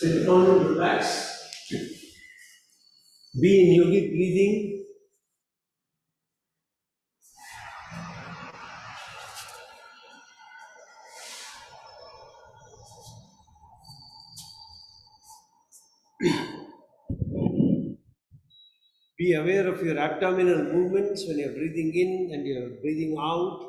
Sit down, relax. Be in yogic breathing. Be aware of your abdominal movements when you're breathing in and you're breathing out.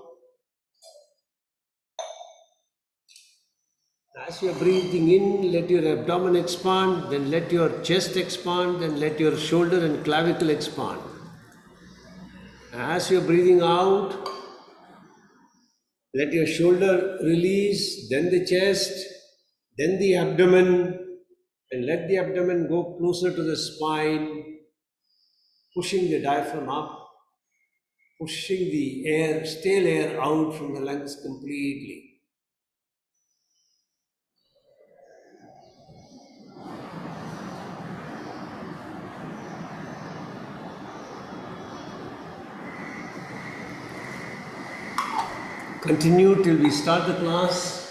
As you're breathing in, let your abdomen expand, then let your chest expand, then let your shoulder and clavicle expand. As you're breathing out, let your shoulder release, then the chest, then the abdomen, and let the abdomen go closer to the spine, pushing the diaphragm up, pushing the air, stale air out from the lungs completely. Continue till we start the class.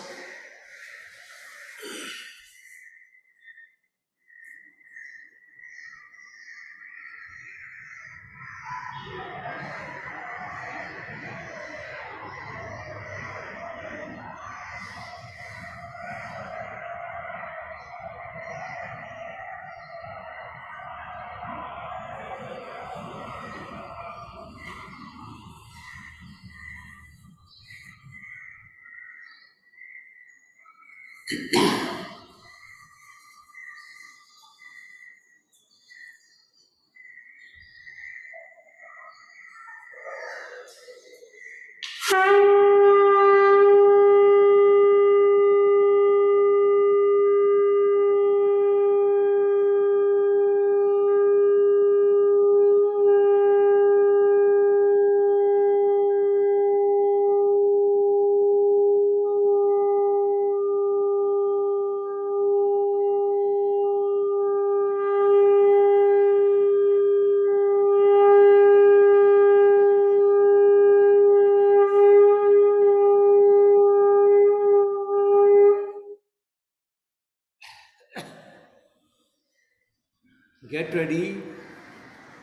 Get ready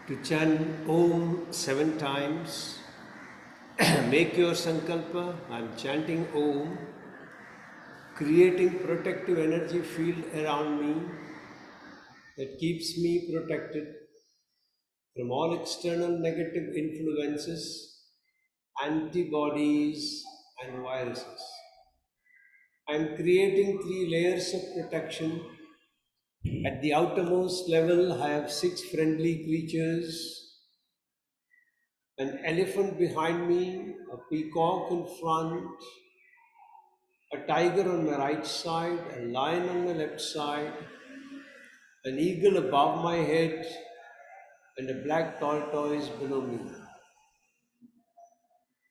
to chant Om 7 times. Make your sankalpa. I'm chanting Om, creating protective energy field around me that keeps me protected from all external negative influences, antibodies, and viruses. I'm creating 3 layers of protection. At the outermost level, I have 6 friendly creatures: an elephant behind me, a peacock in front, a tiger on my right side, a lion on my left side, an eagle above my head, and a black tortoise below me.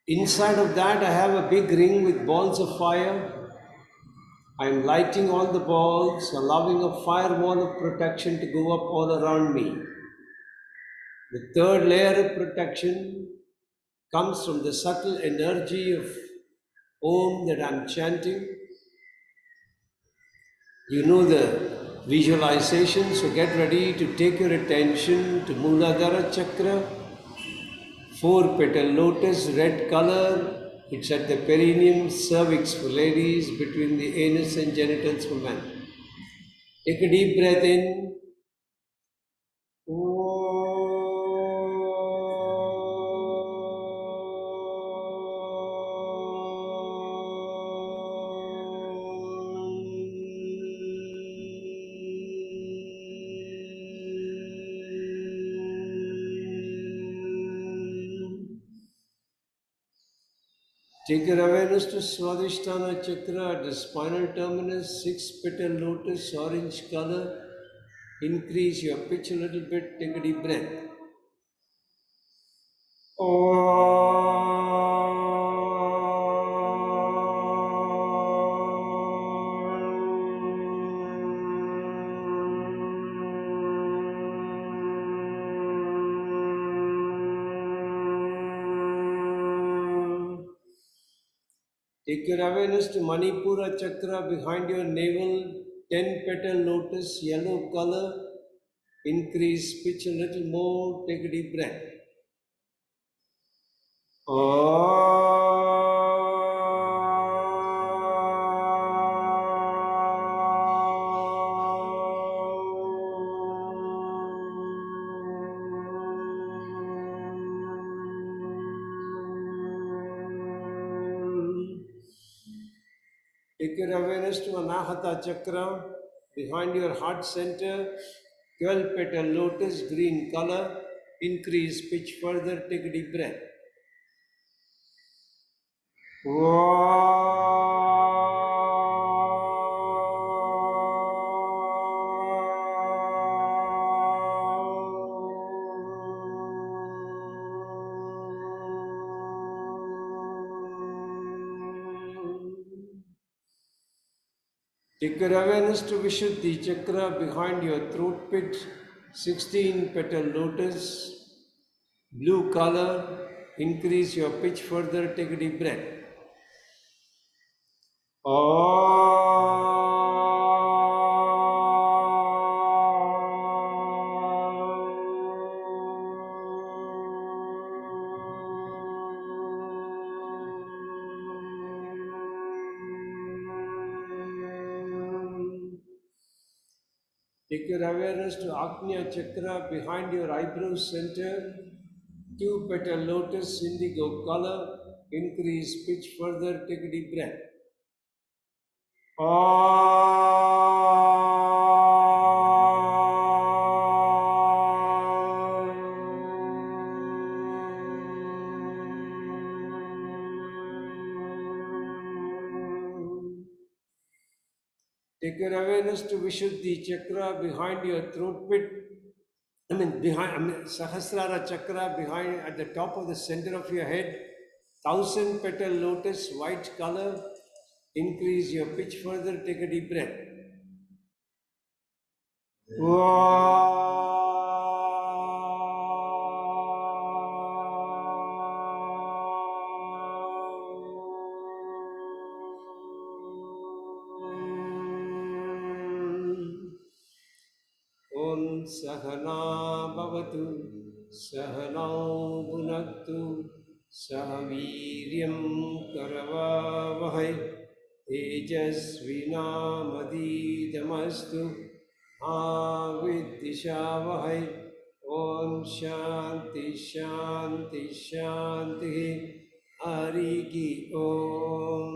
Inside of that, I have a big ring with balls of fire. I am lighting all the balls, allowing a firewall of protection to go up all around me. The 3rd layer of protection comes from the subtle energy of Om that I'm chanting. You know the visualization, so get ready to take your attention to Muladhara Chakra, 4-petal lotus, red color. It's at the perineum cervix for ladies, between the anus and genitals for men. Take a deep breath in. Take your awareness to Swadhisthana Chakra at the spinal terminus, 6-petal lotus, orange color. Increase your pitch a little bit, take a deep breath. Take your awareness to Manipura Chakra behind your navel, 10 petal lotus, yellow color. Increase pitch a little more. Take a deep breath. Take your awareness to Anahata Chakra behind your heart center. 12 petal lotus, green color. Increase pitch further. Take a deep breath. Take your awareness to Vishuddhi Chakra behind your throat pit, 16 petal lotus, blue color. Increase your pitch further. Take a deep breath. Take your awareness to Agnya Chakra behind your eyebrow center, 2 petal lotus, indigo color. Increase pitch further. Take a deep breath. Take your awareness to Vishuddhi Chakra behind your throat pit. Sahasrara Chakra behind at the top of the center of your head. 1000 petal lotus, white color. Increase your pitch further. Take a deep breath. Om Sahana Bhavatu Sahanau Bhunaktu Sahaviryam Karavavahai Tejasvinamadidamastu Aviddhishavahai. Om Shanti Shanti Shanti Hariki Om.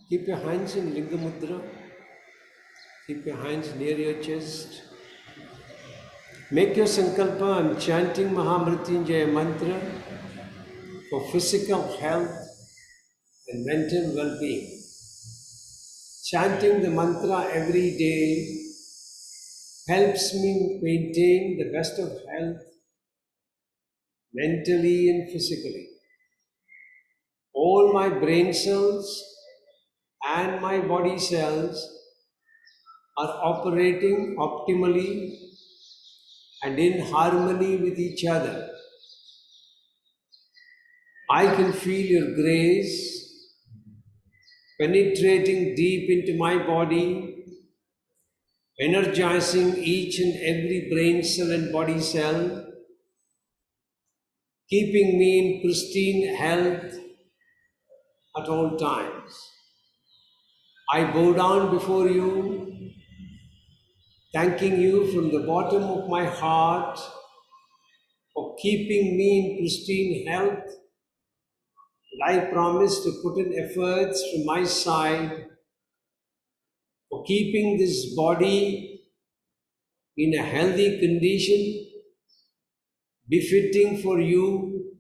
Keep your hands in Linga Mudra. Keep your hands near your chest. Make your sankalpa. I'm chanting Mahamrityunjaya mantra for physical health and mental well-being. Chanting the mantra every day helps me maintain the best of health mentally and physically. All my brain cells and my body cells are operating optimally and in harmony with each other. I can feel your grace penetrating deep into my body, energizing each and every brain cell and body cell, keeping me in pristine health at all times. I bow down before you, thanking you from the bottom of my heart for keeping me in pristine health. And I promise to put in efforts from my side for keeping this body in a healthy condition, befitting for you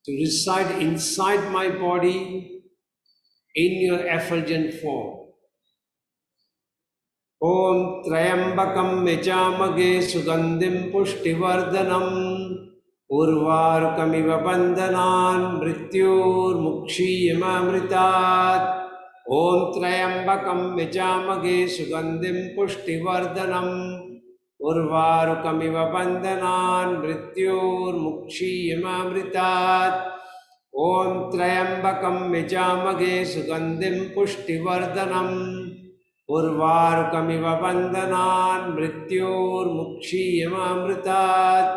to reside inside my body in your effulgent form. Om Trayambakam Yajamage Sugandhim Pushtivardhanam Urvarukamiva Bandhanan Mrityor Mukshiyamamritat. Om Trayambakam Yajamage Sugandhim Pushtivardhanam Urvarukamiva Bandhanan Mrityor Mukshiyamamritat. Om Trayambakam Yajamage Sugandhim Pushtivardanam Urvarukamiva Bandhanan Mrityor Mukshiyamamritat.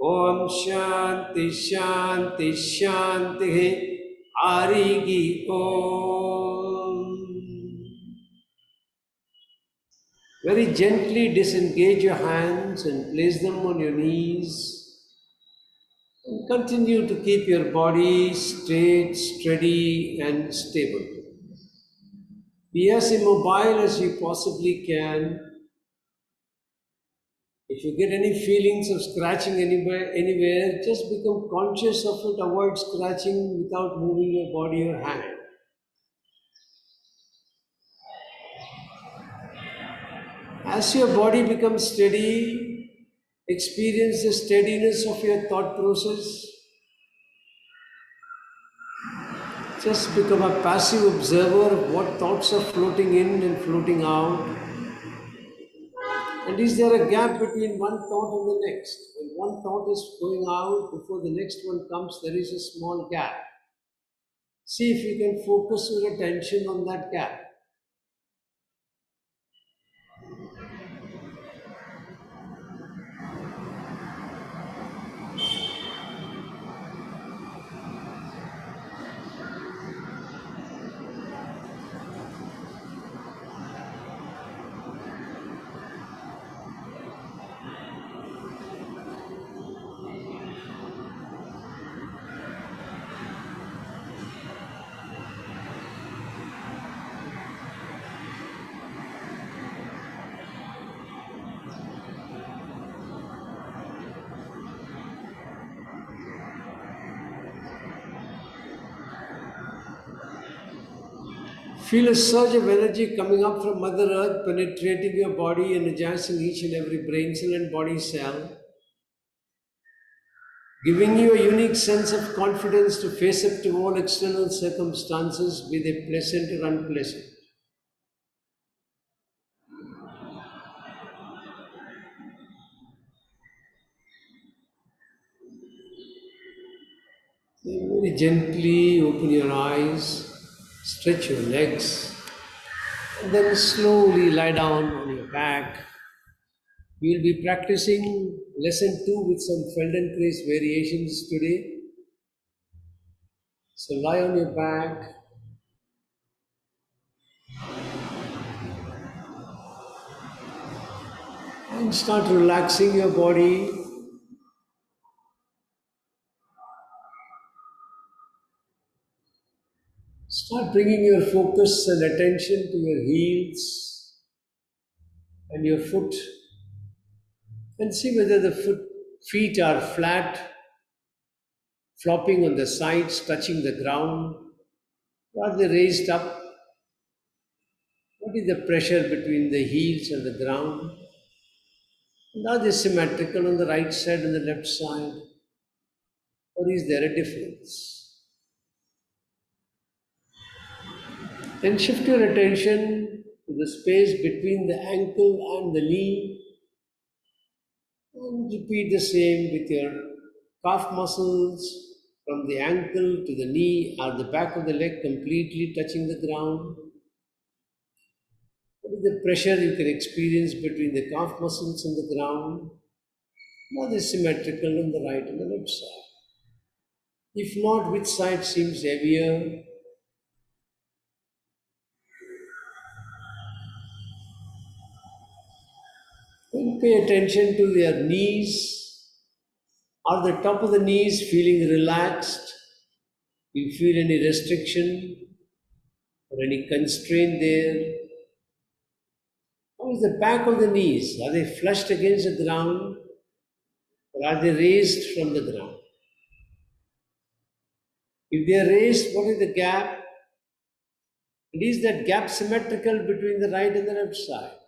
Om Shanti Shanti Shanti Arigi Om. Very gently disengage your hands and place them on your knees. And continue to keep your body straight, steady, and stable. Be as immobile as you possibly can. If you get any feelings of scratching anywhere, just become conscious of it. Avoid scratching without moving your body or hand. As your body becomes steady, experience the steadiness of your thought process. Just become a passive observer of what thoughts are floating in and floating out. And is there a gap between one thought and the next? When one thought is going out, before the next one comes, there is a small gap. See if you can focus your attention on that gap. Feel a surge of energy coming up from Mother Earth, penetrating your body, energizing each and every brain cell and body cell, giving you a unique sense of confidence to face up to all external circumstances, be they pleasant or unpleasant. Then very gently open your eyes, stretch your legs, and then slowly lie down on your back. We will be practicing lesson 2 with some Feldenkrais variations today. So lie on your back, and start relaxing your body. Start bringing your focus and attention to your heels and your foot, and see whether the feet are flat, flopping on the sides, touching the ground, or are they raised up? What is the pressure between the heels and the ground? And are they symmetrical on the right side and the left side? Or is there a difference? Then shift your attention to the space between the ankle and the knee, and repeat the same with your calf muscles from the ankle to the knee or the back of the leg completely touching the ground. What is the pressure you can experience between the calf muscles and the ground? Are they symmetrical on the right and the left side? If not, which side seems heavier? Then pay attention to their knees. Are the top of the knees feeling relaxed? Do you feel any restriction or any constraint there? How is the back of the knees? Are they flushed against the ground or are they raised from the ground? If they are raised, what is the gap? And is that gap symmetrical between the right and the left side?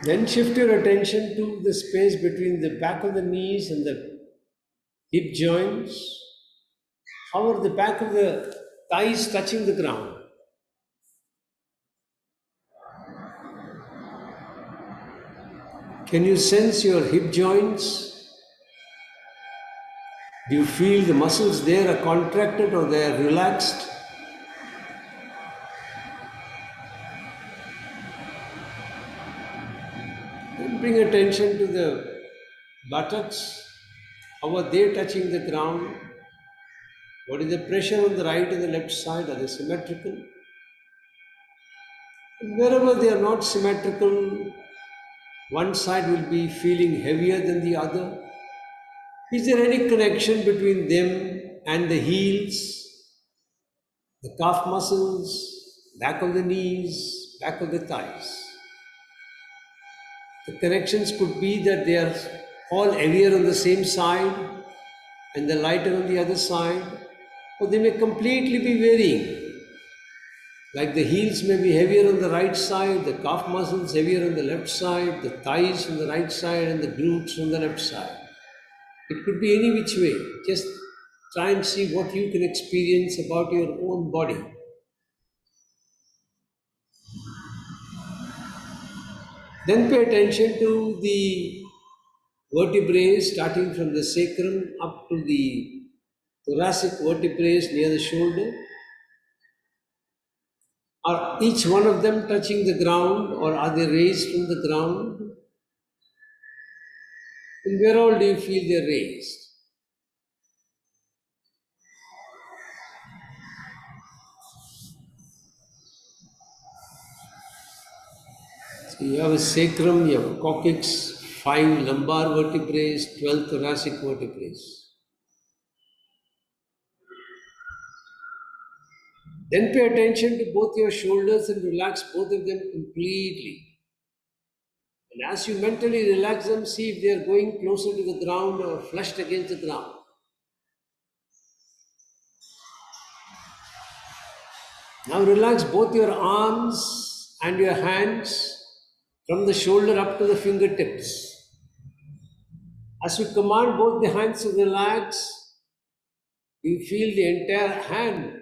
Then shift your attention to the space between the back of the knees and the hip joints. How are the back of the thighs touching the ground? Can you sense your hip joints? Do you feel the muscles there are contracted or they are relaxed? Then bring attention to the buttocks. How are they touching the ground? What is the pressure on the right and the left side? Are they symmetrical? And wherever they are not symmetrical, one side will be feeling heavier than the other. Is there any connection between them and the heels, the calf muscles, back of the knees, back of the thighs? The connections could be that they are all heavier on the same side and the lighter on the other side, or they may completely be varying. Like the heels may be heavier on the right side, the calf muscles heavier on the left side, the thighs on the right side, and the glutes on the left side. It could be any which way. Just try and see what you can experience about your own body. Then pay attention to the vertebrae starting from the sacrum up to the thoracic vertebrae near the shoulder. Are each one of them touching the ground or are they raised from the ground? And where all do you feel they're raised? So you have a sacrum, you have a coccyx, 5 lumbar vertebrae, 12 thoracic vertebrae. Then pay attention to both your shoulders and relax both of them completely. And as you mentally relax them, see if they are going closer to the ground or flushed against the ground. Now relax both your arms and your hands from the shoulder up to the fingertips. As you command both the hands to relax, you feel the entire hand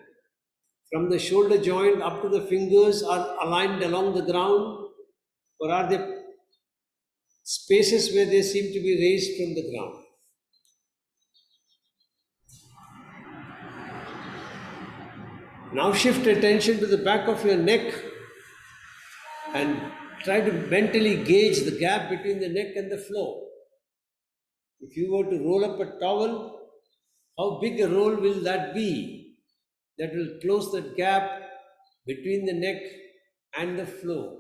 from the shoulder joint up to the fingers are aligned along the ground, or are there spaces where they seem to be raised from the ground? Now shift attention to the back of your neck and try to mentally gauge the gap between the neck and the floor. If you were to roll up a towel, how big a roll will that be? That will close that gap between the neck and the floor.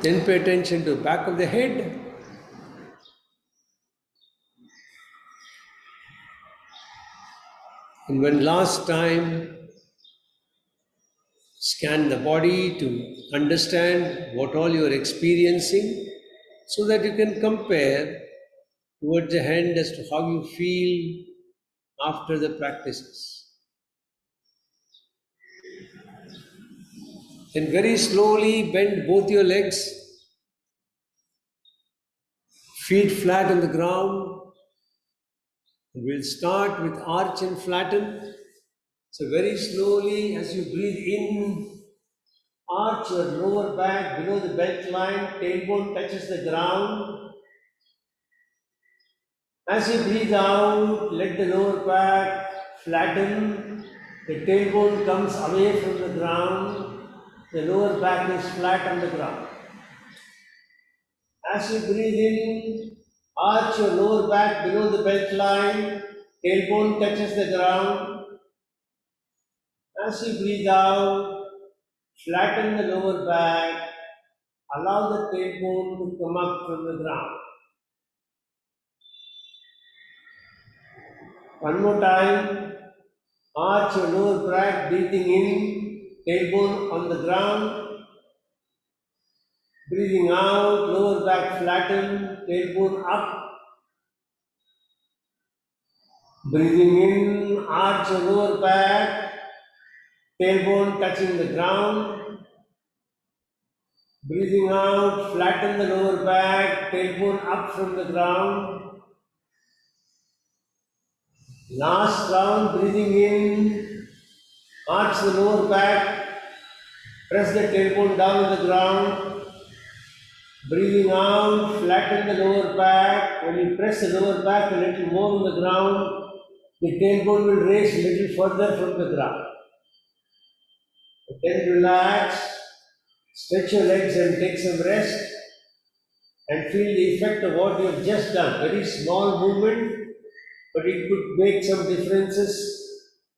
Then pay attention to the back of the head. And when last time, scan the body to understand what all you are experiencing so that you can compare towards the end as to how you feel after the practices. Then very slowly bend both your legs, feet flat on the ground. We'll start with arch and flatten. So very slowly as you breathe in, arch your lower back below the belt line, tailbone touches the ground. As you breathe out, let the lower back flatten. The tailbone comes away from the ground. The lower back is flat on the ground. As you breathe in, arch your lower back below the belt line. Tailbone touches the ground. As you breathe out, flatten the lower back. Allow the tailbone to come up from the ground. One more time. Arch your lower back, breathing in, tailbone on the ground. Breathing out, lower back flatten, tailbone up. Breathing in, arch your lower back, tailbone touching the ground. Breathing out, flatten the lower back, tailbone up from the ground. Last round, breathing in, arch the lower back, press the tailbone down on the ground. Breathing out, flatten the lower back. When you press the lower back a little more on the ground, the tailbone will raise a little further from the ground. Then relax, stretch your legs and take some rest and feel the effect of what you have just done. Very small movement, but it could make some differences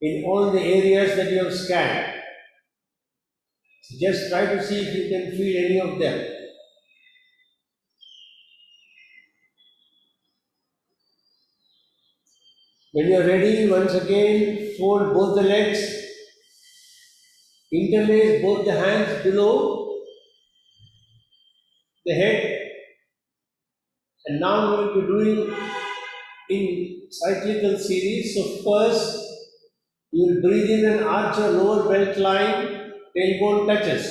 in all the areas that you have scanned. So just try to see if you can feel any of them. When you are ready, once again, fold both the legs, interlace both the hands below the head, and now we will be doing in cyclical series. So first, you will breathe in and arch your lower belt line, tailbone touches.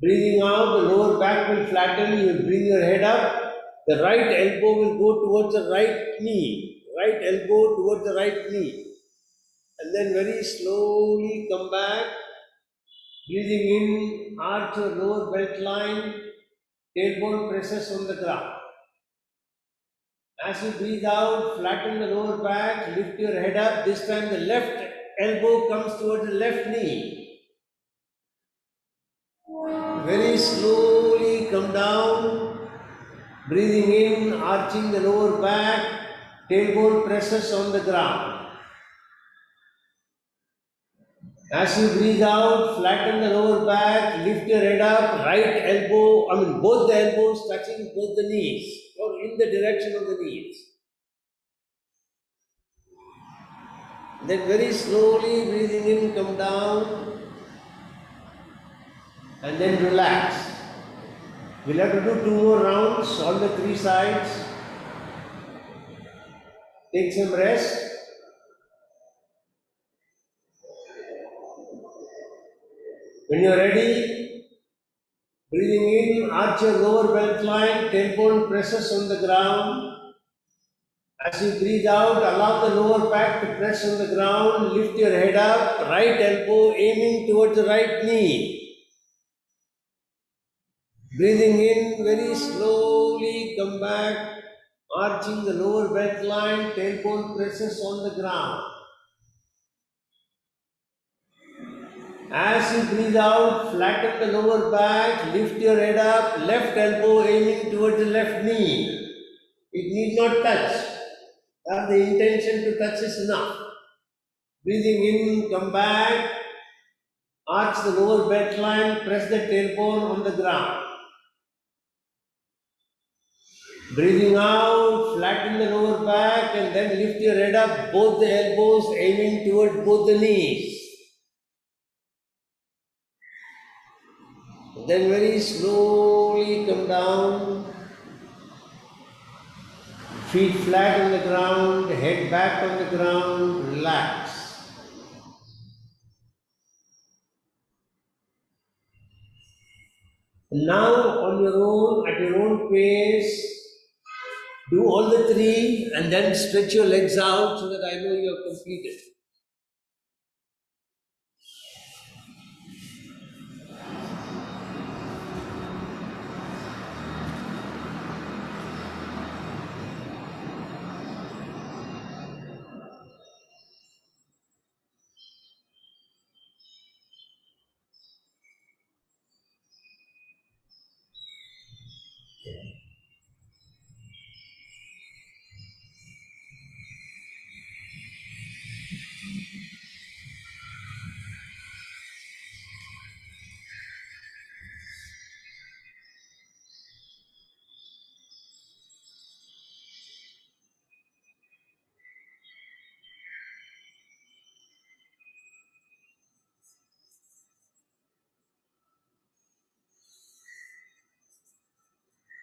Breathing out, the lower back will flatten, you will bring your head up, the right elbow will go towards the right knee, right elbow towards the right knee. And then very slowly come back, breathing in, arch your lower belt line, tailbone presses on the ground. As you breathe out, flatten the lower back, lift your head up. This time the left elbow comes towards the left knee. Very slowly come down, breathing in, arching the lower back, tailbone presses on the ground. As you breathe out, flatten the lower back, lift your head up, right elbow, both the elbows touching both the knees or in the direction of the knees. Then very slowly breathing in, come down and then relax. We'll have to do 2 more rounds on the 3 sides. Take some rest. When you're ready, breathing in, arch your lower belt line, tailbone presses on the ground. As you breathe out, allow the lower back to press on the ground, lift your head up, right elbow aiming towards the right knee. Breathing in, very slowly come back, arching the lower belt line, tailbone presses on the ground. As you breathe out, flatten the lower back, lift your head up, left elbow aiming towards the left knee. It need not touch. Have the intention to touch is enough. Breathing in, come back, arch the lower belt line, press the tailbone on the ground. Breathing out, flatten the lower back and then lift your head up, both the elbows aiming toward both the knees. Then very slowly come down, feet flat on the ground, head back on the ground, relax. Now on your own, at your own pace, do all the 3 and then stretch your legs out so that I know you have completed.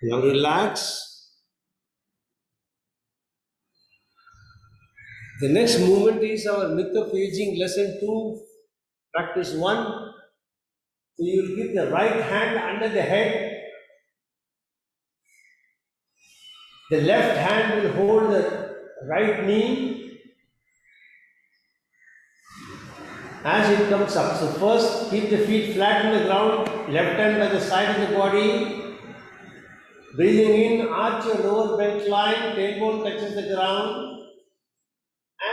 Now relax. The next movement is our Myth of Aging lesson 2, Practice 1. So you will keep the right hand under the head. The left hand will hold the right knee as it comes up. So first keep the feet flat on the ground, left hand by the side of the body. Breathing in, arch your lower belly line, tailbone touches the ground.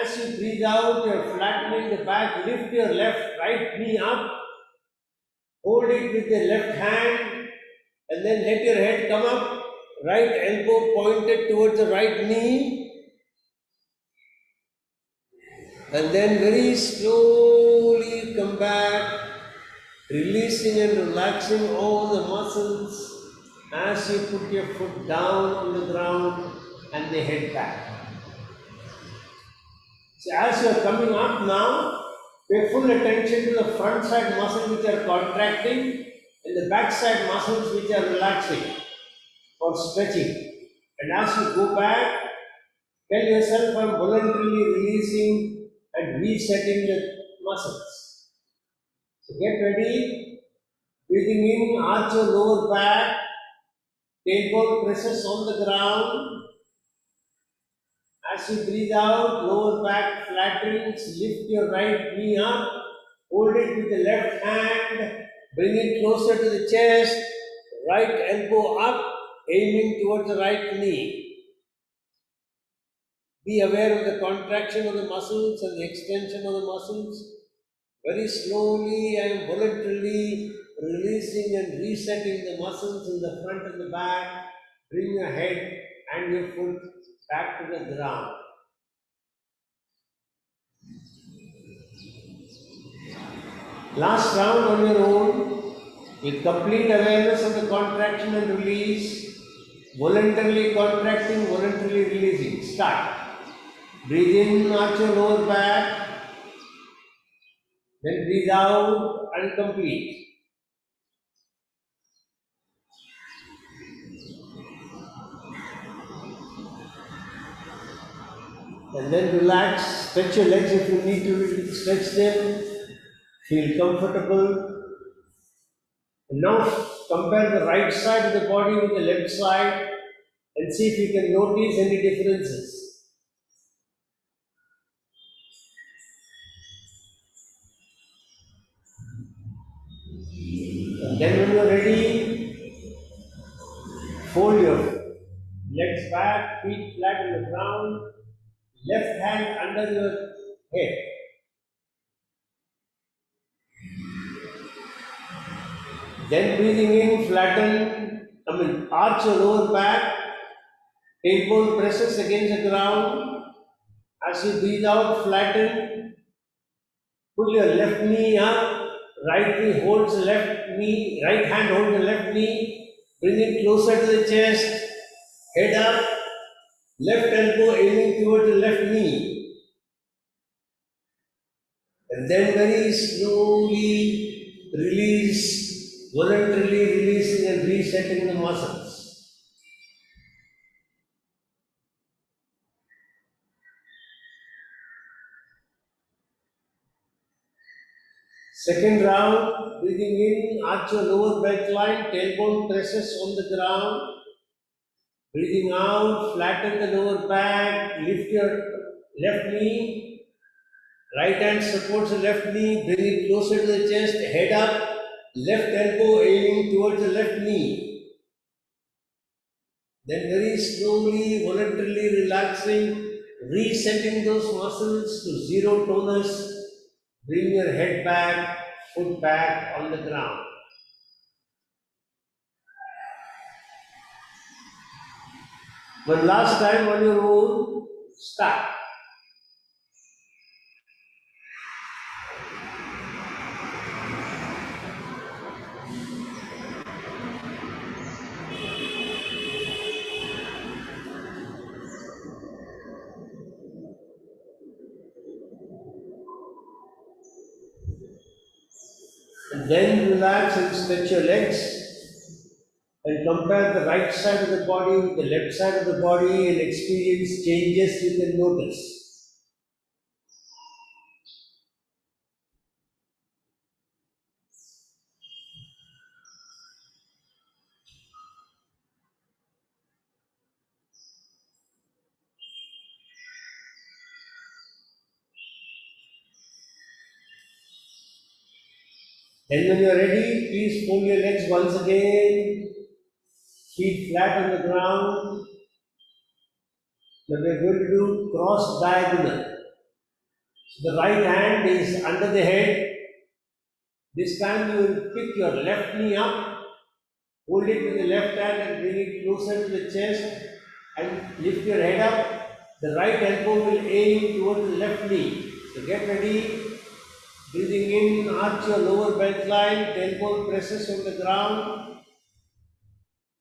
As you breathe out, you're flattening the back, lift your right knee up, hold it with the left hand, and then let your head come up, right elbow pointed towards the right knee, and then very slowly come back, releasing and relaxing all the muscles as you put your foot down on the ground and the head back. So as you are coming up now, pay full attention to the front side muscles which are contracting and the back side muscles which are relaxing or stretching. And as you go back, tell yourself I'm voluntarily releasing and resetting the muscles. So get ready. Breathing in, arch your lower back, tailbone presses on the ground. As you breathe out, lower back flattens, lift your right knee up, hold it with the left hand, bring it closer to the chest, right elbow up, aiming towards the right knee. Be aware of the contraction of the muscles and the extension of the muscles. Very slowly and voluntarily releasing and resetting the muscles in the front and the back. Bring your head and your foot back to the ground. Last round on your own, with complete awareness of the contraction and release, voluntarily contracting, voluntarily releasing. Start. Breathe in, arch your lower back, then breathe out and complete. And then relax, stretch your legs if you need to stretch them, feel comfortable. And now compare the right side of the body with the left side and see if you can notice any differences. And then when you're ready, fold your legs back, feet flat on the ground, left hand under your head. Then breathing in, arch your lower back, tailbone presses against the ground. As you breathe out, flatten, pull your left knee up, right knee holds the left knee, right hand holds the left knee, bring it closer to the chest, head up, left elbow aiming towards the left knee. And then very slowly release, voluntarily releasing and resetting the muscles. Second round, breathing in, arch your lower back line, tailbone presses on the ground. Breathing out, flatten the lower back, lift your left knee, right hand supports the left knee, bring it closer to the chest, head up, left elbow aiming towards the left knee. Then very slowly, voluntarily relaxing, resetting those muscles to zero tonus. Bring your head back, foot back on the ground. One last time on your own, start. And then relax and stretch your legs and compare the right side of the body with the left side of the body and experience changes you can notice. Then when you are ready, please fold your legs once again, feet flat on the ground. Now we are going to do cross diagonal. So the right hand is under the head. This time you will pick your left knee up, hold it with the left hand and bring it closer to the chest and lift your head up. The right elbow will aim towards the left knee. So get ready. Breathing in, arch your lower belt line, tailbone presses on the ground.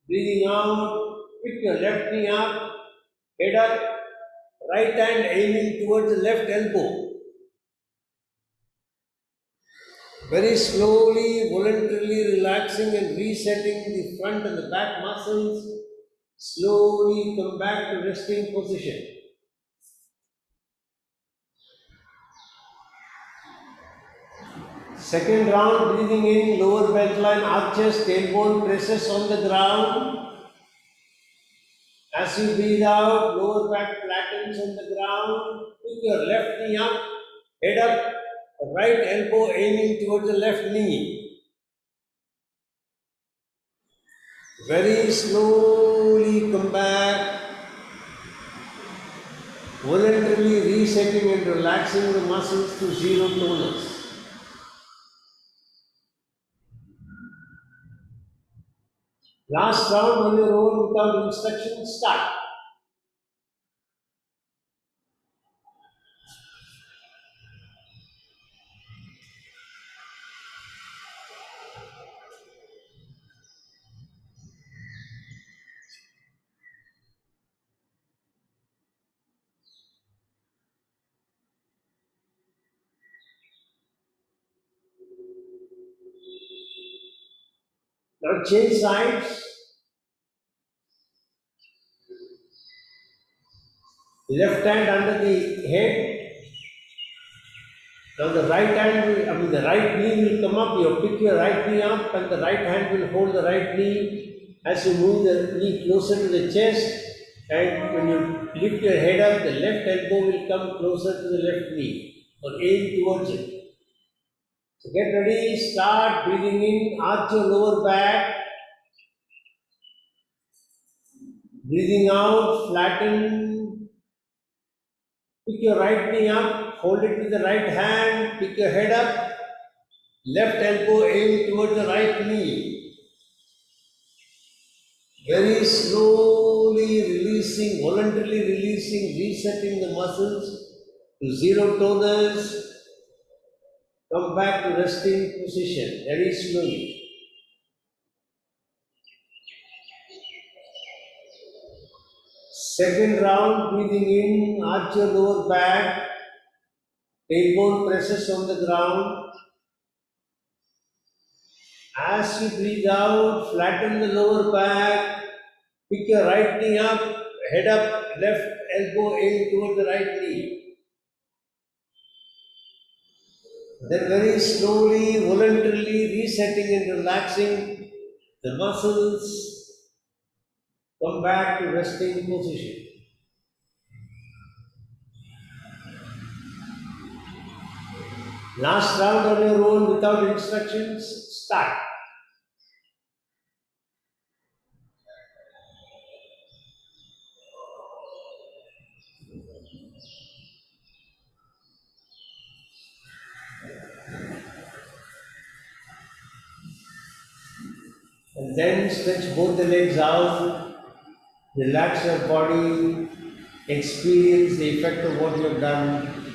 Breathing out, pick your left knee up, head up, right hand aiming towards the left elbow. Very slowly, voluntarily relaxing and resetting the front and the back muscles. Slowly come back to resting position. Second round, breathing in, lower belt line arches, tailbone presses on the ground. As you breathe out, lower back flattens on the ground. Put your left knee up, head up, right elbow aiming towards the left knee. Very slowly come back, voluntarily resetting and relaxing the muscles to zero tonus. Last round on your own without instructions, start. Now change sides. Left hand under the head. Now the right hand, the right knee will come up. You pick your right knee up, and the right hand will hold the right knee as you move the knee closer to the chest. And when you lift your head up, the left elbow will come closer to the left knee or aim towards it. So get ready. Start breathing in. Arch your lower back. Breathing out. Flatten. Pick your right knee up, hold it with the right hand, pick your head up, left elbow aim towards the right knee. Very slowly releasing, voluntarily releasing, resetting the muscles to zero tonus. Come back to resting position very slowly. Second round, breathing in, arch your lower back, tailbone presses on the ground. As you breathe out, flatten the lower back, pick your right knee up, head up, left elbow aim toward the right knee. Then very slowly, voluntarily resetting and relaxing the muscles, come back to resting position. Last round on your own without instructions, start. And then stretch both the legs out, relax your body, experience the effect of what you have done.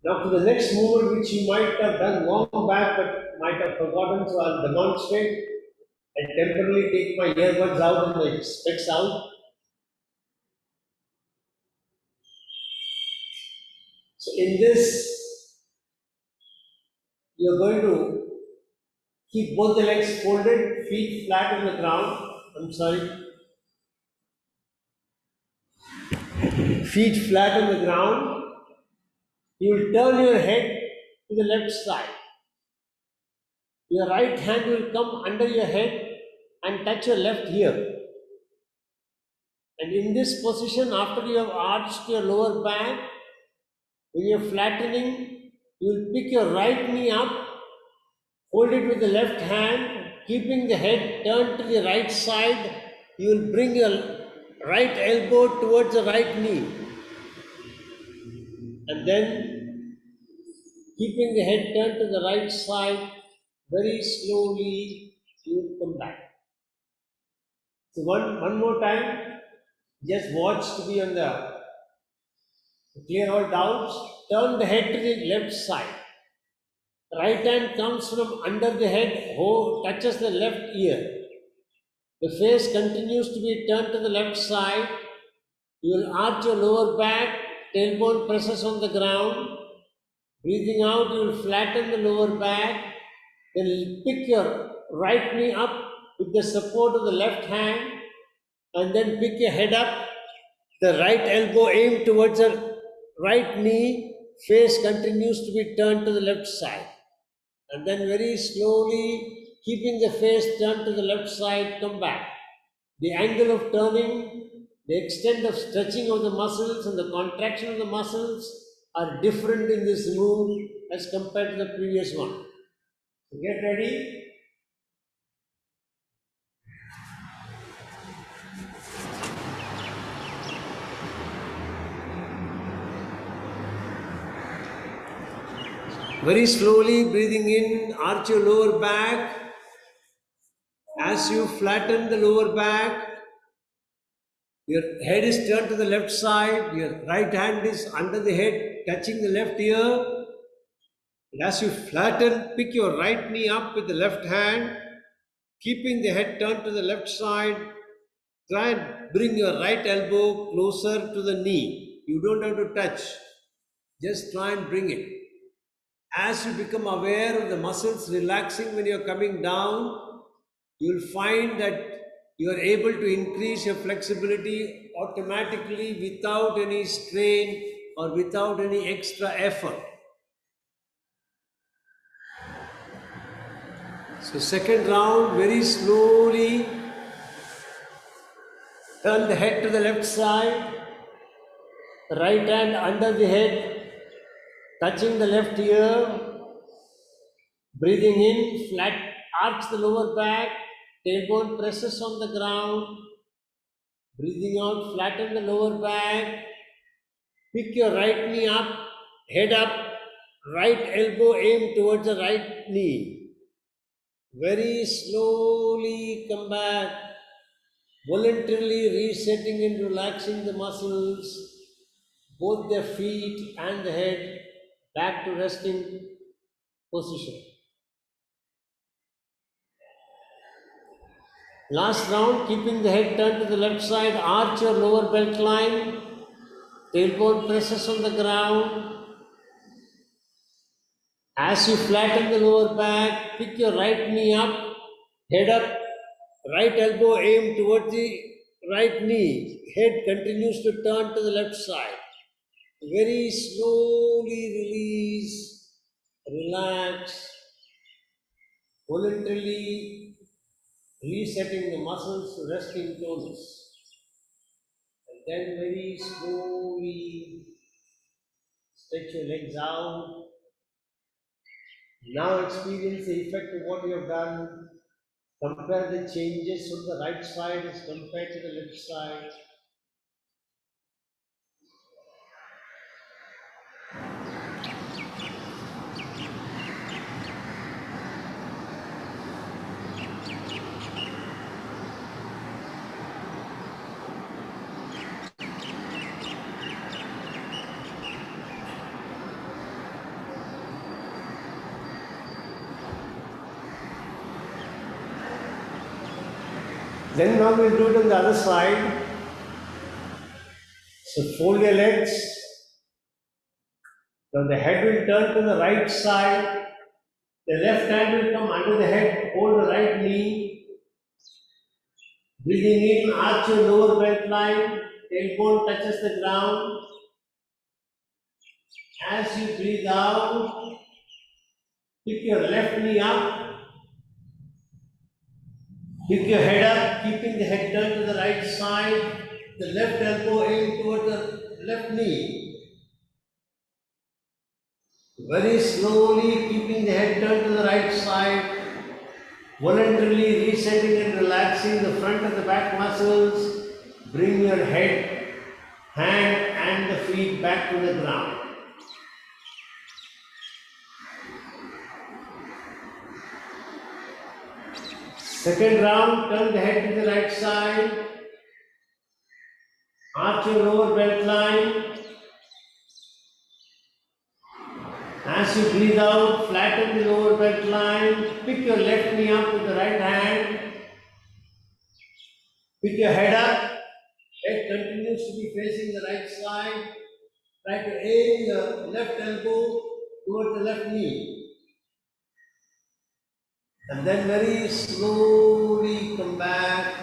Now for the next movement which you might have done long back but might have forgotten, so I'll demonstrate and temporarily take my earbuds out and my specs out. So in this, you're going to keep both the legs folded, feet flat on the ground. I'm sorry. Feet flat on the ground. You will turn your head to the left side. Your right hand will come under your head and touch your left ear. And in this position, after you have arched your lower back, when you're flattening, you will pick your right knee up, hold it with the left hand, keeping the head turned to the right side. You will bring your right elbow towards the right knee. And then, keeping the head turned to the right side, very slowly, you will come back. So one more time, just watch to be on the clear all doubts. Turn the head to the left side. Right hand comes from under the head, touches the left ear. The face continues to be turned to the left side. You will arch your lower back, tailbone presses on the ground. Breathing out, you will flatten the lower back. Then pick your right knee up with the support of the left hand, and then pick your head up. The right elbow aimed towards the right knee, face continues to be turned to the left side. And then very slowly, keeping the face turned to the left side, come back. The angle of turning, the extent of stretching of the muscles and the contraction of the muscles are different in this move as compared to the previous one. So get ready. Very slowly breathing in, arch your lower back. As you flatten the lower back, your head is turned to the left side, your right hand is under the head, touching the left ear. And as you flatten, pick your right knee up with the left hand, keeping the head turned to the left side. Try and bring your right elbow closer to the knee. You don't have to touch, just try and bring it. As you become aware of the muscles relaxing when you're coming down, you'll find that you are able to increase your flexibility automatically without any strain or without any extra effort. So second round, very slowly, turn the head to the left side, right hand under the head, touching the left ear, breathing in, flat, arch the lower back, tailbone presses on the ground, breathing out, flatten the lower back, pick your right knee up, head up, right elbow aim towards the right knee. Very slowly come back, voluntarily resetting and relaxing the muscles, both the feet and the head, back to resting position. Last round, keeping the head turned to the left side, arch your lower belt line, tailbone presses on the ground. As you flatten the lower back, pick your right knee up, head up, right elbow aim towards the right knee. Head continues to turn to the left side. Very slowly release, relax, voluntarily resetting the muscles to resting tonus. And then very slowly stretch your legs out. Now experience the effect of what you have done. Compare the changes from the right side as compared to the left side. Then now we'll do it on the other side. So fold your legs. Now the head will turn to the right side. The left hand will come under the head, hold the right knee. Breathing in, arch your lower belt line, tailbone touches the ground. As you breathe out, pick your left knee up. Pick your head up, keeping the head turned to the right side. the left elbow aimed toward the left knee. Very slowly keeping the head turned to the right side, voluntarily resetting and relaxing the front and the back muscles. Bring your head, hand and the feet back to the ground. Second round, turn the head to the right side. Arch your lower belt line. As you breathe out, flatten the lower belt line. Pick your left knee up with the right hand. Pick your head up. Head continues to be facing the right side. Try to aim your left elbow toward the left knee. And then very slowly come back,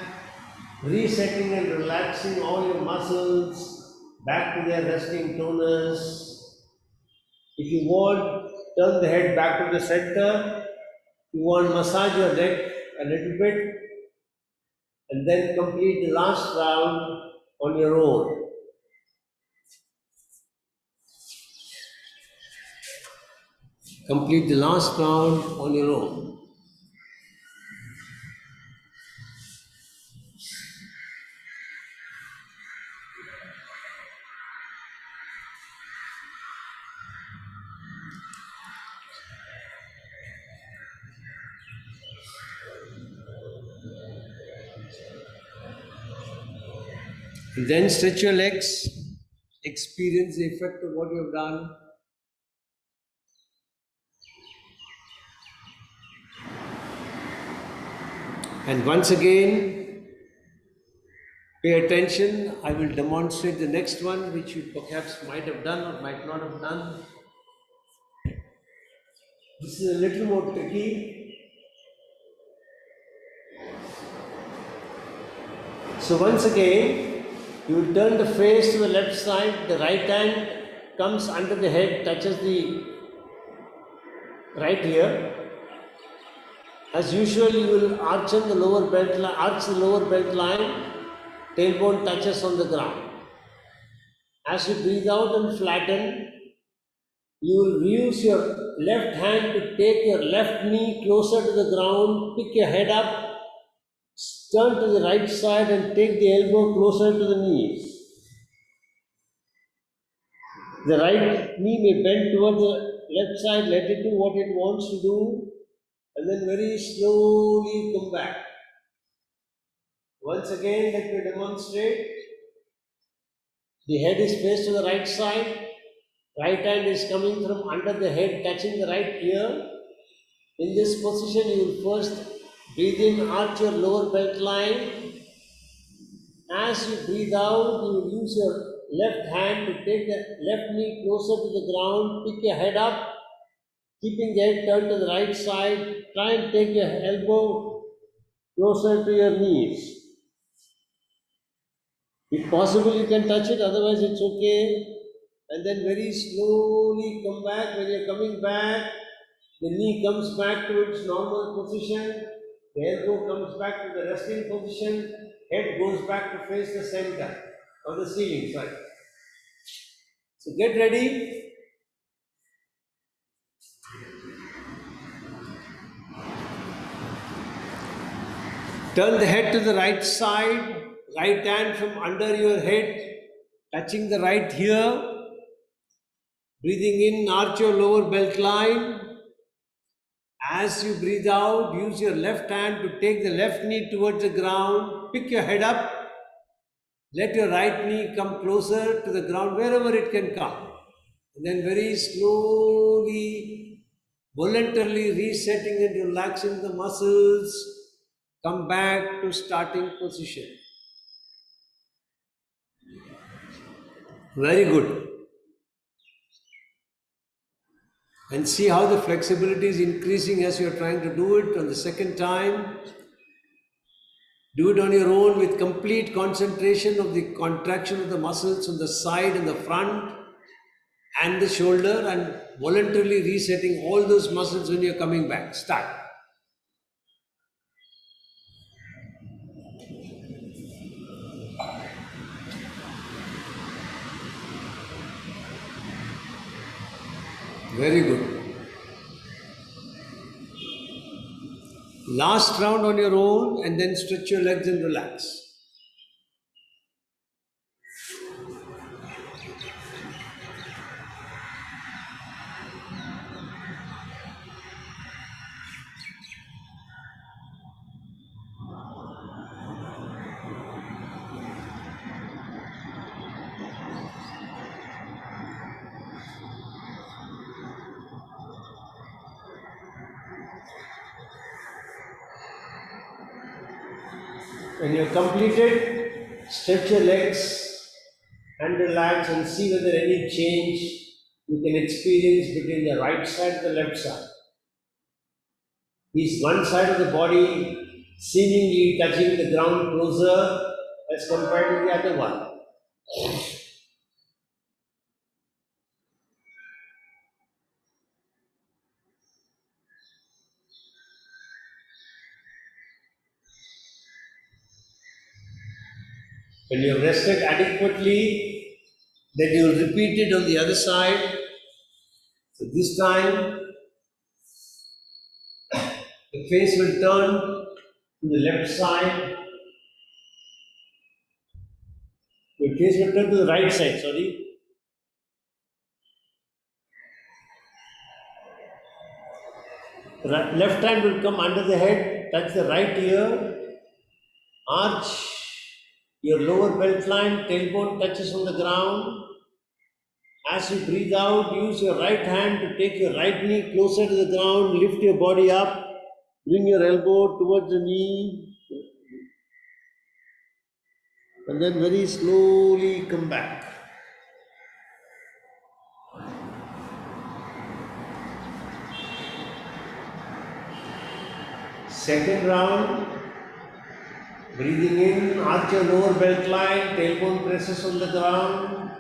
resetting and relaxing all your muscles back to their resting tonus. If you want, turn the head back to the center. You want to massage your neck a little bit and then complete the last round on your own. Complete the last round on your own. And then stretch your legs, experience the effect of what you have done. And once again, pay attention. I will demonstrate the next one, which you perhaps might have done or might not have done. This is a little more tricky. So once again, you will turn the face to the left side. The right hand comes under the head, touches the right ear. As usual, you will arch the lower belt line, tailbone touches on the ground. As you breathe out and flatten, you will use your left hand to take your left knee closer to the ground, pick your head up, turn to the right side and take the elbow closer to the knees. The right knee may bend toward the left side, let it do what it wants to do, and then very slowly come back. Once again, let me demonstrate. The head is faced to the right side. Right hand is coming from under the head, touching the right ear. In this position, you will first breathe in, arch your lower belt line. As you breathe out, you will use your left hand to take the left knee closer to the ground. Pick your head up, keeping the head turned to the right side. Try and take your elbow closer to your knees. If possible, you can touch it, otherwise it's okay. And then very slowly come back. When you're coming back, the knee comes back to its normal position. The elbow comes back to the resting position. Head goes back to face the center of the ceiling. Sorry. So get ready. Turn the head to the right side. Right hand from under your head, touching the right ear. Breathing in, arch your lower belt line. As you breathe out, use your left hand to take the left knee towards the ground. Pick your head up. Let your right knee come closer to the ground, wherever it can come. And then very slowly, voluntarily resetting and relaxing the muscles, come back to starting position. Very good. And see how the flexibility is increasing as you are trying to do it on the second time. Do it on your own with complete concentration of the contraction of the muscles on the side and the front and the shoulder, and voluntarily resetting all those muscles when you're coming back. Start. Very good. Last round on your own and then stretch your legs and relax. When you're completed, stretch your legs and relax and see whether any change you can experience between the right side and the left side. Is one side of the body seemingly touching the ground closer as compared to the other one? When you have rested adequately, then you will repeat it on the other side. So this time, the face will turn to the left side. Your face will turn to the right side, sorry. Left hand will come under the head, touch the right ear, arch your lower belt line, tailbone touches on the ground. As you breathe out, use your right hand to take your right knee closer to the ground, lift your body up, bring your elbow towards the knee, and then very slowly come back. Second round, breathing in, arch your lower belt line, tailbone presses on the ground.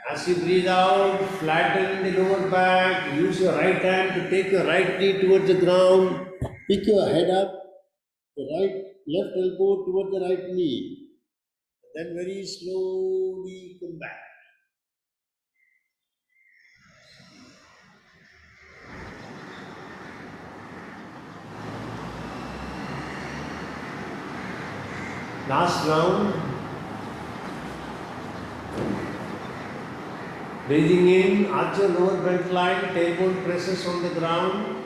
As you breathe out, flatten the lower back, use your right hand to take your right knee towards the ground, pick your head up, the left elbow towards the right knee. Then very slowly come back. Last round. Breathing in, arch your lower belt line, tailbone presses on the ground.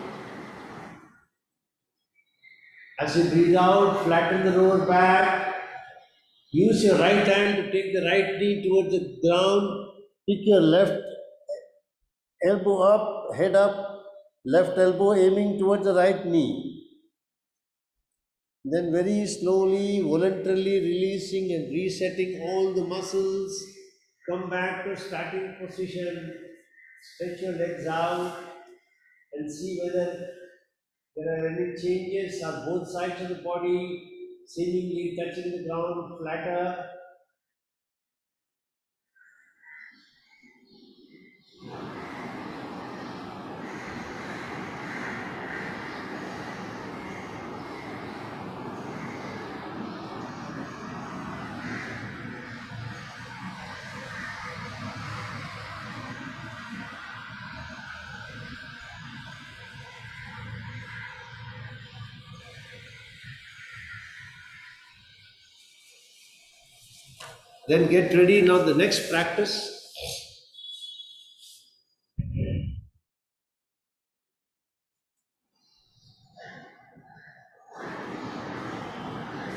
As you breathe out, flatten the lower back. Use your right hand to take the right knee towards the ground. Pick your left elbow up, head up, left elbow aiming towards the right knee. Then very slowly, voluntarily releasing and resetting all the muscles. Come back to starting position. Stretch your legs out and see whether there are any changes on both sides of the body, seemingly touching the ground flatter. Then get ready. Now the next practice.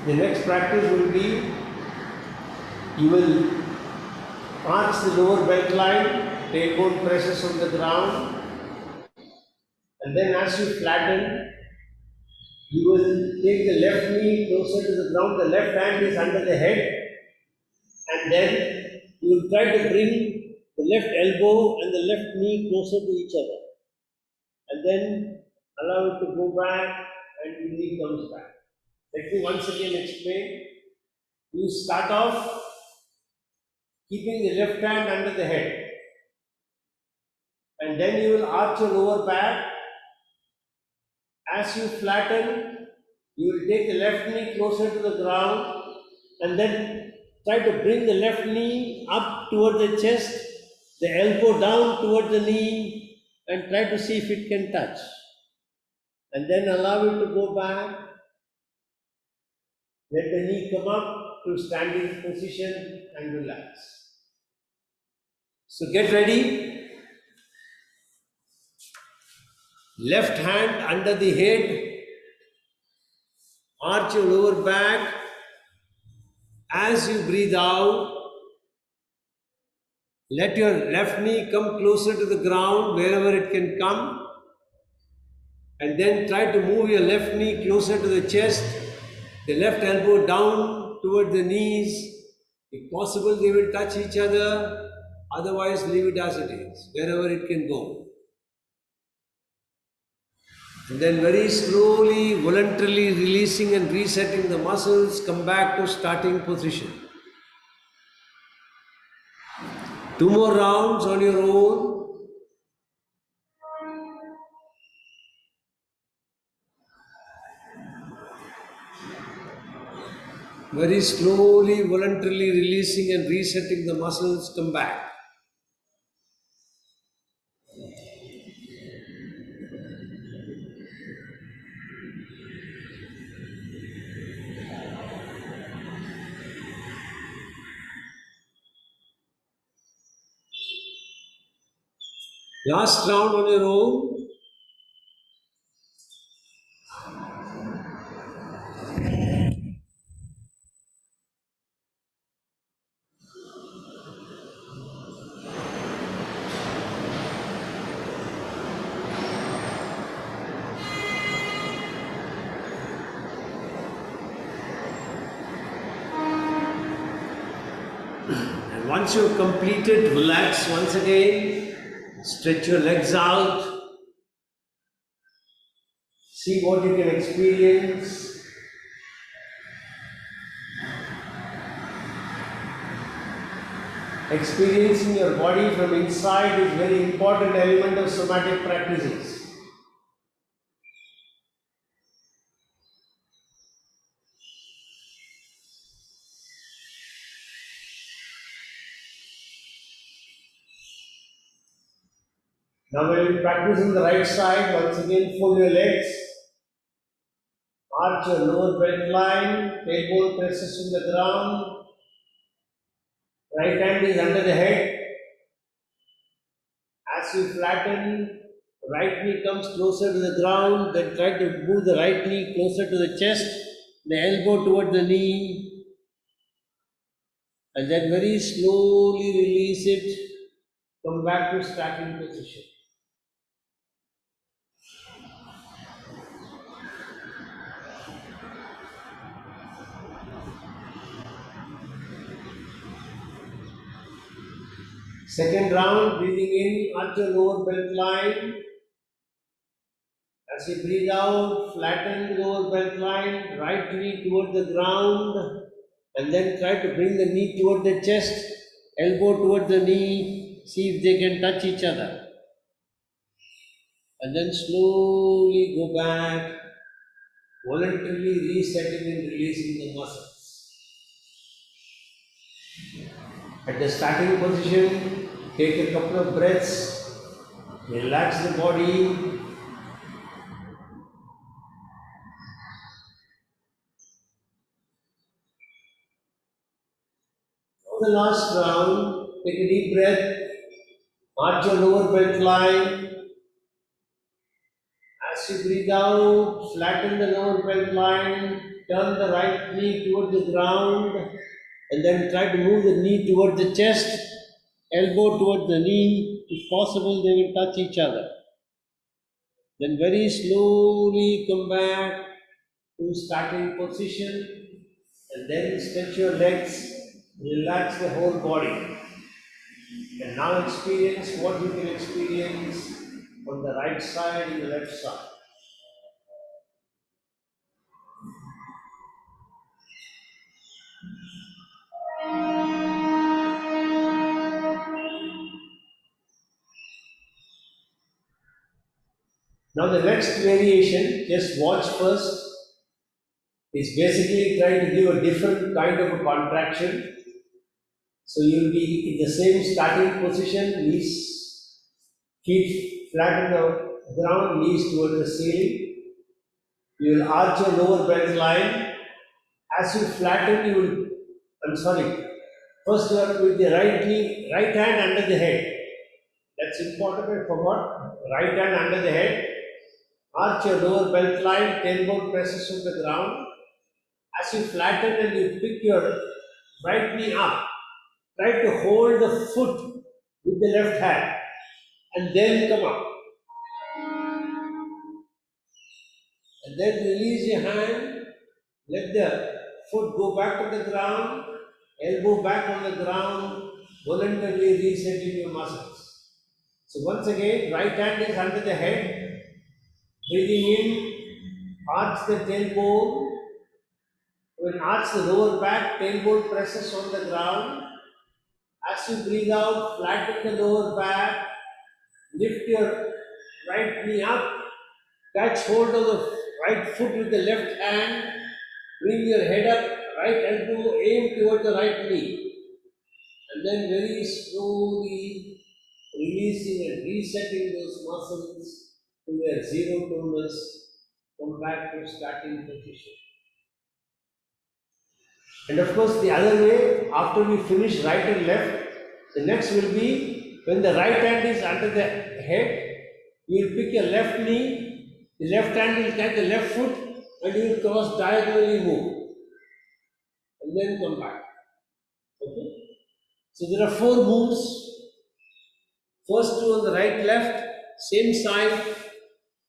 The next practice will be, you will arch the lower belt line, tailbone presses on the ground, and then as you flatten, you will take the left knee closer to the ground, the left hand is under the head, and then you will try to bring the left elbow and the left knee closer to each other. And then allow it to go back and the knee comes back. Let me once again explain. You start off keeping the left hand under the head. And then you will arch your lower back. As you flatten, you will take the left knee closer to the ground and then try to bring the left knee up toward the chest, the elbow down toward the knee, and try to see if it can touch. And then allow it to go back. Let the knee come up to standing position and relax. So get ready. Left hand under the head, arch your lower back. As you breathe out, let your left knee come closer to the ground wherever it can come. And then try to move your left knee closer to the chest, the left elbow down toward the knees. If possible, they will touch each other. Otherwise, leave it as it is, wherever it can go. And then very slowly, voluntarily releasing and resetting the muscles, come back to starting position. 2 more rounds on your own. Very slowly, voluntarily releasing and resetting the muscles, come back. Last round on your own. And once you've completed, relax once again. Stretch your legs out. See what you can experience. Experiencing your body from inside is a very important element of somatic practices. Now when you practice on the right side, once again fold your legs, arch your lower belt line, tailbone presses to the ground, right hand is under the head. As you flatten, right knee comes closer to the ground, then try to move the right knee closer to the chest, the elbow toward the knee, and then very slowly release it, come back to starting position. Second round, breathing in, arch your lower belt line. As you breathe out, flatten the lower belt line, right knee toward the ground, and then try to bring the knee toward the chest, elbow toward the knee, see if they can touch each other. And then slowly go back, voluntarily resetting and releasing the muscles. At the starting position, take a couple of breaths, relax the body. For the last round, take a deep breath, arch your lower belt line. As you breathe out, flatten the lower belt line, turn the right knee toward the ground, and then try to move the knee toward the chest, elbow toward the knee. If possible, they will touch each other. Then very slowly come back to starting position, and then stretch your legs, relax the whole body. And now experience what you can experience on the right side and the left side. Now the next variation, just watch first, is basically trying to give a different kind of a contraction. So you will be in the same starting position, knees, feet flatten the ground, knees towards the ceiling. You will arch your lower belt line. As you flatten, you will, I'm sorry, first you have with the right knee, right hand under the head. That's important, I forgot. Right hand under the head. Arch your lower belt line, tailbone presses to the ground. As you flatten and you pick your right knee up, try to hold the foot with the left hand and then come up. And then release your hand, let the foot go back to the ground, elbow back on the ground, voluntarily resetting your muscles. So once again, right hand is under the head, breathing in, arch the tailbone. When arch the lower back, tailbone presses on the ground. As you breathe out, flatten the lower back, lift your right knee up, catch hold of the right foot with the left hand, bring your head up, right elbow, aim toward the right knee. And then very slowly releasing and resetting those muscles to their zero tonus, come back to starting position. And of course, the other way, after we finish right and left, the next will be when the right hand is under the head, you will pick your left knee, the left hand will catch the left foot, and you will cross diagonally move, and then come back. Okay? So there are 4 moves. First 2 on the right, left, same side,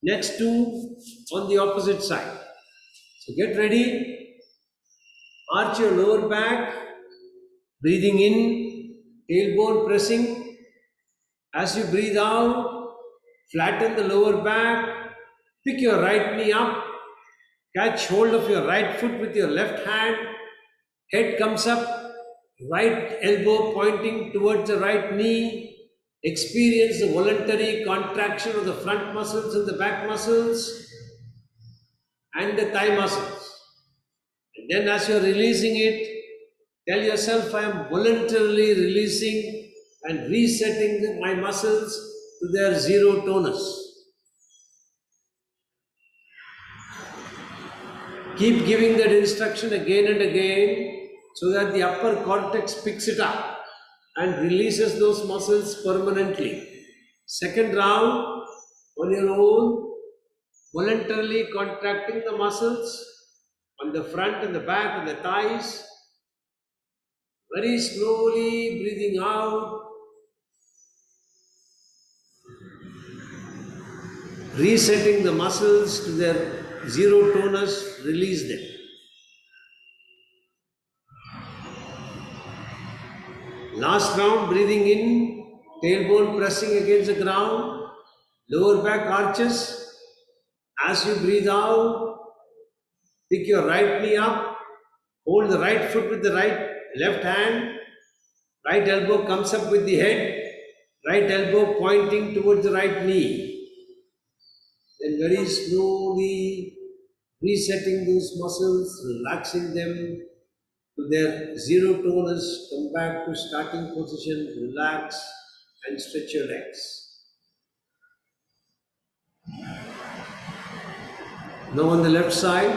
next 2 on the opposite side. So get ready. Arch your lower back, breathing in, tailbone pressing. As you breathe out, flatten the lower back, pick your right knee up, catch hold of your right foot with your left hand, head comes up, right elbow pointing towards the right knee. Experience the voluntary contraction of the front muscles and the back muscles and the thigh muscles. And then as you're releasing it, tell yourself, I am voluntarily releasing and resetting my muscles to their zero tonus. Keep giving that instruction again and again so that the upper cortex picks it up and releases those muscles permanently. Second round, on your own, voluntarily contracting the muscles on the front and the back and the thighs. Very slowly breathing out, resetting the muscles to their zero tonus, release them. Last round, breathing in, tailbone pressing against the ground, lower back arches. As you breathe out, pick your right knee up, hold the right foot with the left hand, right elbow comes up with the head, right elbow pointing towards the right knee. Then very slowly resetting those muscles, relaxing them to their zero tonus, come back to starting position, relax and stretch your legs. Now on the left side,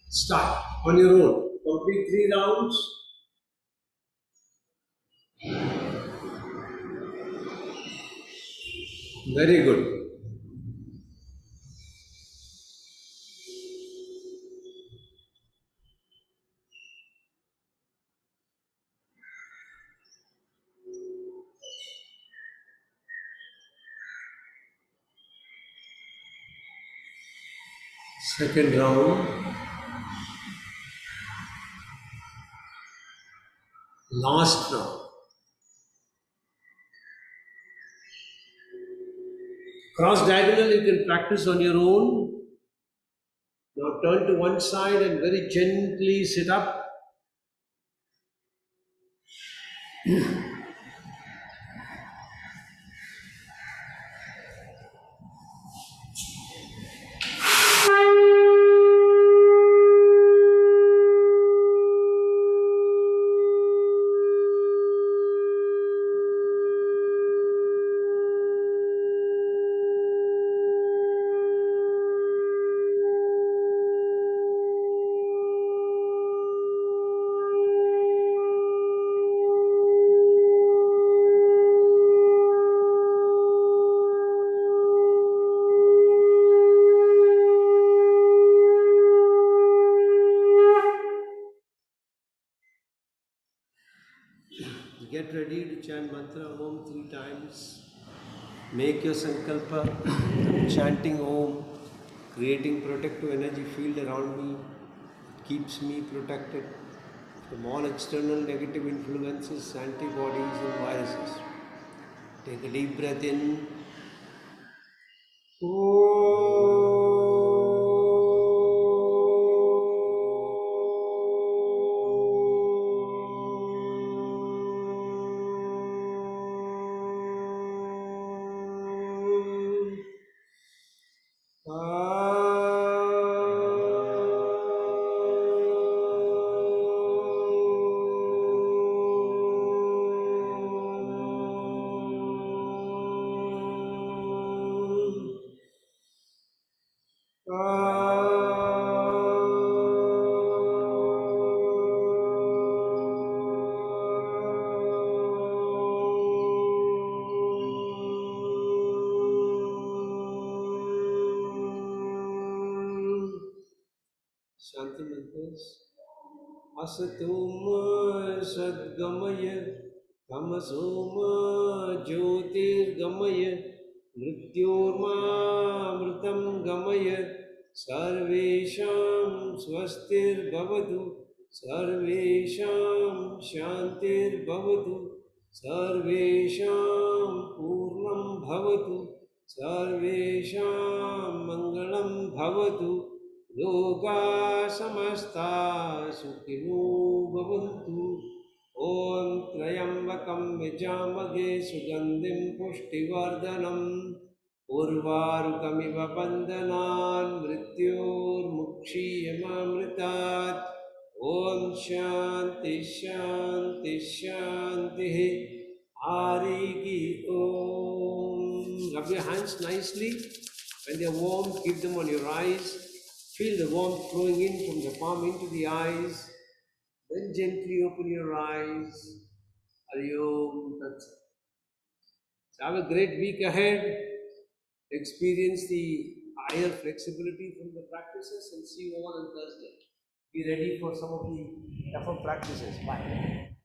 start on your own. Complete 3 rounds. Very good. Second round. Last round. Cross diagonal you can practice on your own. Now turn to one side and very gently sit up. get ready to chant mantra Om 3 times. Make your sankalpa, chanting Om, creating protective energy field around me, keeps me protected from all external negative influences, antibodies and viruses. Take a deep breath in. Shanti mantras. Asatoma sadgamaya tamasoma jyotirgamaya mrityorma mritam gamaya sarvesham swastir bhavatu sarvesham shantir bhavatu sarvesham purnam bhavatu sarvesham mangalam bhavatu लोका समस्ता सुखिनो भवन्तु ॐ त्र्यम्बकं यजामहे सुगन्धिं पुष्टिवर्धनम् उर्वारुकमिव बन्धनान् मृत्योर्मुक्षीयमामृतात् ॐ शान्ति शान्ति शान्तिः Hariki Om. Rub your hands nicely. When they are warm, keep them on your eyes. Feel the warmth flowing in from the palm into the eyes. Then gently open your eyes. Hari Om Tat Sat. So have a great week ahead. Experience the higher flexibility from the practices and see you all on Thursday. Be ready for some of the tougher practices. Bye.